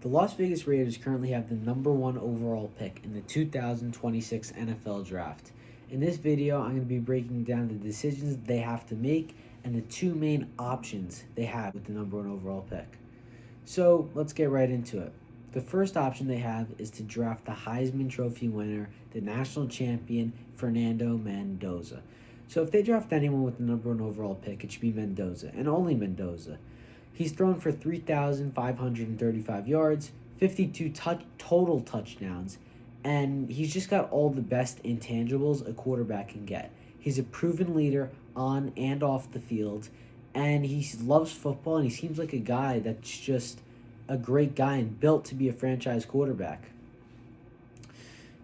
The Las Vegas Raiders currently have the number one overall pick in the 2026 NFL Draft. In this video, I'm going to be breaking down the decisions they have to make and the two main options they have with the number one overall pick. So let's get right into it. The first option they have is to draft the Heisman Trophy winner, the national champion, Fernando Mendoza. So if they draft anyone with the number one overall pick, it should be Mendoza, and only Mendoza. He's thrown for 3,535 yards, 52 total touchdowns, and he's just got all the best intangibles a quarterback can get. He's a proven leader on and off the field, and he loves football, and he seems like a guy that's just a great guy and built to be a franchise quarterback.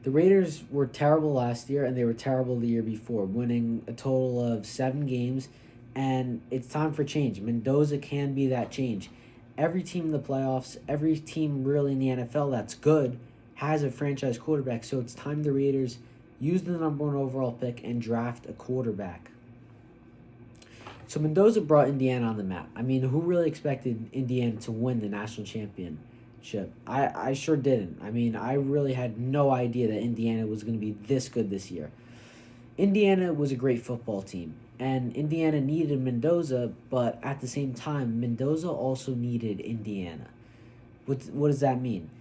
The Raiders were terrible last year, and they were terrible the year before, winning a total of 7 games, and it's time for change. Mendoza can be that change. Every team in the playoffs, every team really in the NFL that's good has a franchise quarterback, so it's time the Raiders use the number one overall pick and draft a quarterback. So Mendoza brought Indiana on the map. I mean, who really expected Indiana to win the national championship? I sure didn't. I mean, I really had no idea that Indiana was going to be this good this year. Indiana was a great football team, and Indiana needed Mendoza, but at the same time, Mendoza also needed Indiana. What does that mean?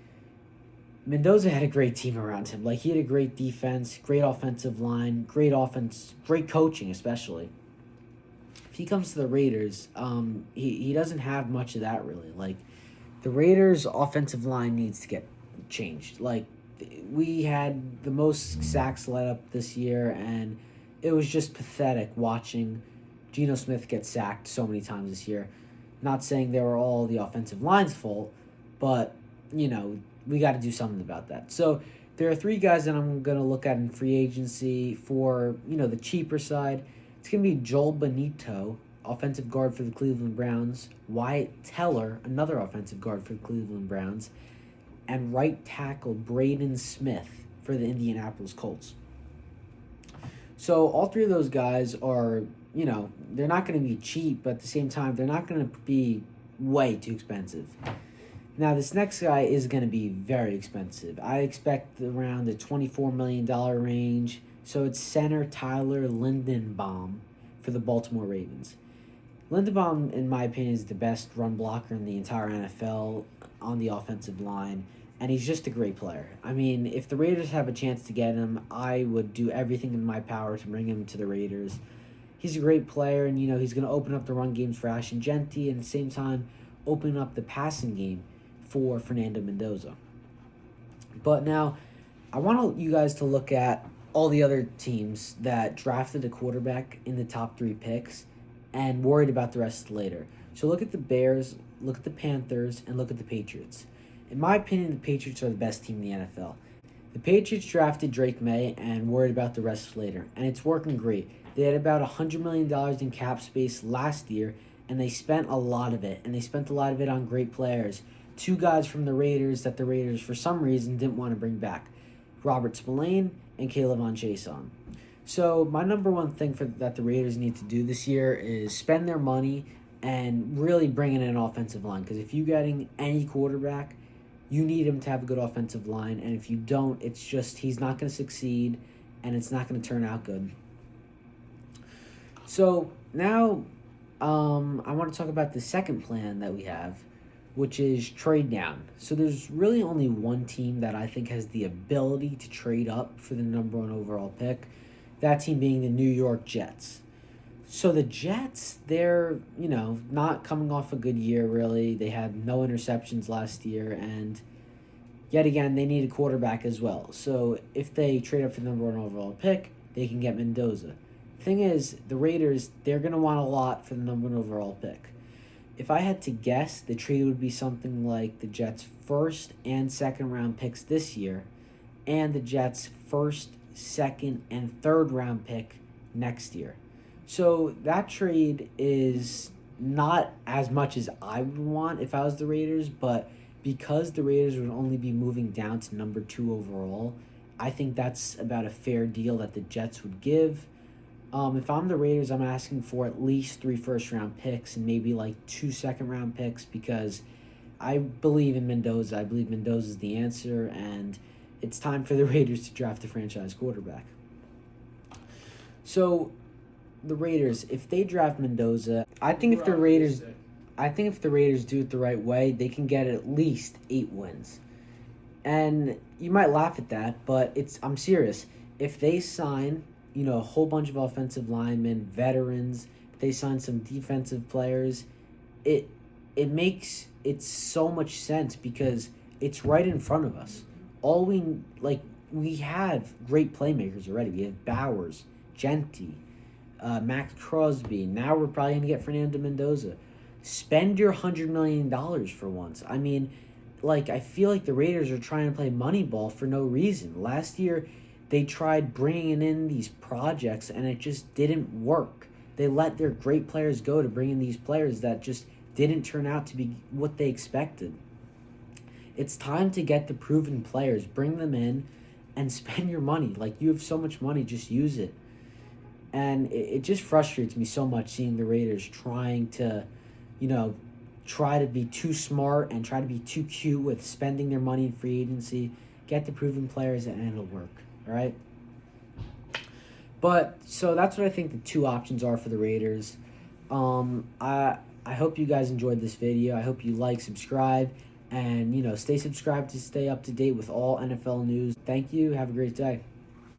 Mendoza had a great team around him. Like, he had a great defense, great offensive line, great offense, great coaching especially. If he comes to the Raiders, he doesn't have much of that really. Like, the Raiders' offensive line needs to get changed. Like, we had the most sacks let up this year, and it was just pathetic watching Geno Smith get sacked so many times this year. Not saying they were all the offensive line's fault, but, we got to do something about that. So there are 3 guys that I'm going to look at in free agency for, the cheaper side. It's going to be Joel Benito, offensive guard for the Cleveland Browns, Wyatt Teller, another offensive guard for the Cleveland Browns, and right tackle Braden Smith for the Indianapolis Colts. So all 3 of those guys are, they're not going to be cheap, but at the same time, they're not going to be way too expensive. Now, this next guy is going to be very expensive. I expect around the $24 million range. So it's center Tyler Linderbaum for the Baltimore Ravens. Linderbaum, in my opinion, is the best run blocker in the entire NFL on the offensive line, and he's just a great player. I mean, if the Raiders have a chance to get him, I would do everything in my power to bring him to the Raiders. He's a great player, and, he's going to open up the run games for Ashton Jeanty, and at the same time, open up the passing game for Fernando Mendoza. But now, I want you guys to look at all the other teams that drafted a quarterback in the top 3 picks and worried about the rest later. So look at the Bears, look at the Panthers, and look at the Patriots. In my opinion, the Patriots are the best team in the NFL. The Patriots drafted Drake May and worried about the rest later, and it's working great. They had about $100 million in cap space last year, and they spent a lot of it, and they spent a lot of it on great players. 2 guys from the Raiders that the Raiders, for some reason, didn't want to bring back. Robert Spillane and Caleb on Chason. So my number one thing that the Raiders need to do this year is spend their money and really bring in an offensive line. Because if you're getting any quarterback, you need him to have a good offensive line. And if you don't, it's just he's not going to succeed and it's not going to turn out good. So now I want to talk about the second plan that we have, which is trade down. So there's really only one team that I think has the ability to trade up for the number one overall pick, that team being the New York Jets. So the Jets, they're, not coming off a good year, really. They had no interceptions last year, and yet again, they need a quarterback as well. So if they trade up for the number one overall pick, they can get Mendoza. Thing is, the Raiders, they're going to want a lot for the number one overall pick. If I had to guess, the trade would be something like the Jets' first and second round picks this year and the Jets' first, second, and third round pick next year. So that trade is not as much as I would want if I was the Raiders, but because the Raiders would only be moving down to number 2 overall, I think that's about a fair deal that the Jets would give. If I'm the Raiders, I'm asking for at least 3 first-round picks and maybe like 2 second-round picks because I believe in Mendoza. I believe Mendoza is the answer, and it's time for the Raiders to draft a franchise quarterback. So, the Raiders, if they draft Mendoza, I think if the Raiders do it the right way, they can get at least 8 wins. And you might laugh at that, but I'm serious. If they sign, a whole bunch of offensive linemen, veterans, if they sign some defensive players, it makes so much sense because it's right in front of us. We have great playmakers already. We have Bowers, Genti, Max Crosby. Now we're probably going to get Fernando Mendoza. Spend your $100 million for once. I mean, I feel like the Raiders are trying to play Moneyball for no reason. Last year, they tried bringing in these projects, and it just didn't work. They let their great players go to bring in these players that just didn't turn out to be what they expected. It's time to get the proven players, bring them in, and spend your money. You have so much money, just use it. And it just frustrates me so much seeing the Raiders trying to, try to be too smart and try to be too cute with spending their money in free agency. Get the proven players and it'll work, all right? But, so that's what I think the 2 options are for the Raiders. I hope you guys enjoyed this video. I hope you subscribe, and, stay subscribed to stay up to date with all NFL news. Thank you. Have a great day.